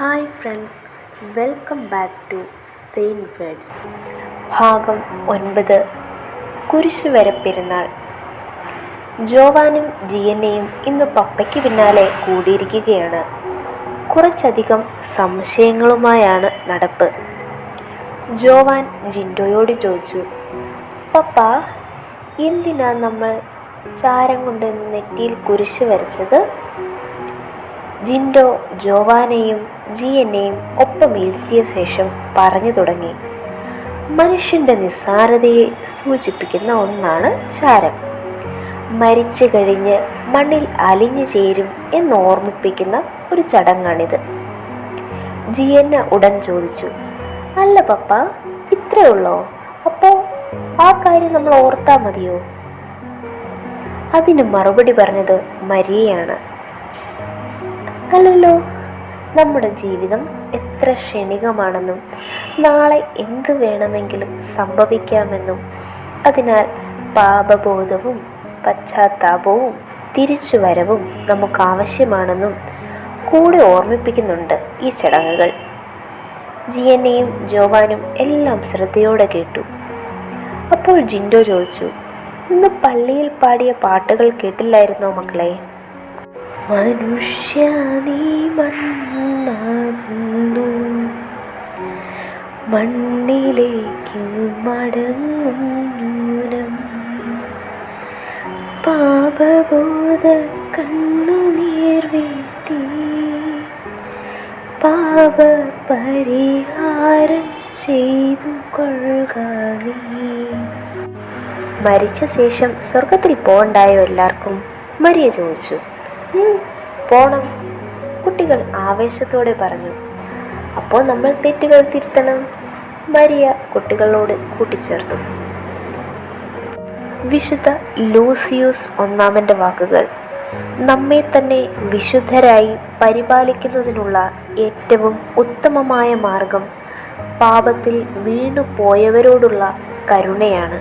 Hi friends, welcome back to saint words. ഭാഗം 9. കുരിശുവര പെരുന്നാൾ. ജോവാനും ജിയന്നയും ഇന്ന് പപ്പയ്ക്ക് പിന്നാലെ കൂടിയിരിക്കുകയാണ്. കുറച്ചധികം സംശയങ്ങളുമായാണ് നടപ്പ്. ജോവാൻ ജിൻഡോയോട് ചോദിച്ചു, പപ്പ, എന്തിനാ നമ്മൾ ചാരം കൊണ്ട് നെറ്റിയിൽ കുരിശ് വരച്ചത്? ജിൻഡോ ജോവാനെയും ജിയന്നെയും ഒപ്പം ഇരുത്തിയ ശേഷം പറഞ്ഞു തുടങ്ങി. മനുഷ്യൻ്റെ നിസ്സാരതയെ സൂചിപ്പിക്കുന്ന ഒന്നാണ് ചാരം. മരിച്ചു കഴിഞ്ഞ് മണ്ണിൽ അലിഞ്ഞു ചേരും എന്നോർമ്മിപ്പിക്കുന്ന ഒരു ചടങ്ങാണിത്. ജിയന്ന ഉടൻ ചോദിച്ചു, അല്ല പപ്പ, ഇത്രയേ ഉള്ളോ? അപ്പോൾ ആ കാര്യം നമ്മൾ ഓർത്താൽ മതിയോ? അതിന് മറുപടി പറഞ്ഞത് മരിയയാണ്. അല്ലല്ലോ, നമ്മുടെ ജീവിതം എത്ര ക്ഷണികമാണെന്നും നാളെ എന്ത് വേണമെങ്കിലും സംഭവിക്കാമെന്നും അതിനാൽ പാപബോധവും പശ്ചാത്താപവും തിരിച്ചുവരവും നമുക്ക് ആവശ്യമാണെന്നും കൂടെ ഓർമ്മിപ്പിക്കുന്നുണ്ട് ഈ ചടങ്ങുകൾ. ജിയന്നയും ജോവാനും എല്ലാം ശ്രദ്ധയോടെ കേട്ടു. അപ്പോൾ ജിൻഡോ ചോദിച്ചു, ഇന്ന് പള്ളിയിൽ പാടിയ പാട്ടുകൾ കേട്ടില്ലായിരുന്നോ മക്കളെ? മനുഷ്യ നീ മണ്ണാകുന്നു, മണ്ണിലേക്ക് മടങ്ങും, പാപബോധ കണ്ണുനീർ വീഴ്ത്തി പാപ പരിഹാരം ചെയ്തു കൊള്ളുക നീ. മരിച്ച ശേഷം സ്വർഗത്തിൽ പോകണ്ടായോ എല്ലാവർക്കും? മരിയ ചോദിച്ചു. പോണം, കുട്ടികൾ ആവേശത്തോടെ പറഞ്ഞു. അപ്പോൾ നമ്മൾ തെറ്റുകൾ തിരുത്തണം, മരിയ കുട്ടികളോട് കൂട്ടിച്ചേർത്തു. വിശുദ്ധ ലൂസിയൂസ് ഒന്നാമൻ്റെ വാക്കുകൾ നമ്മെ തന്നെ വിശുദ്ധരായി പരിപാലിക്കുന്നതിനുള്ള ഏറ്റവും ഉത്തമമായ മാർഗം പാപത്തിൽ വീണു പോയവരോടുള്ള കരുണയാണ്.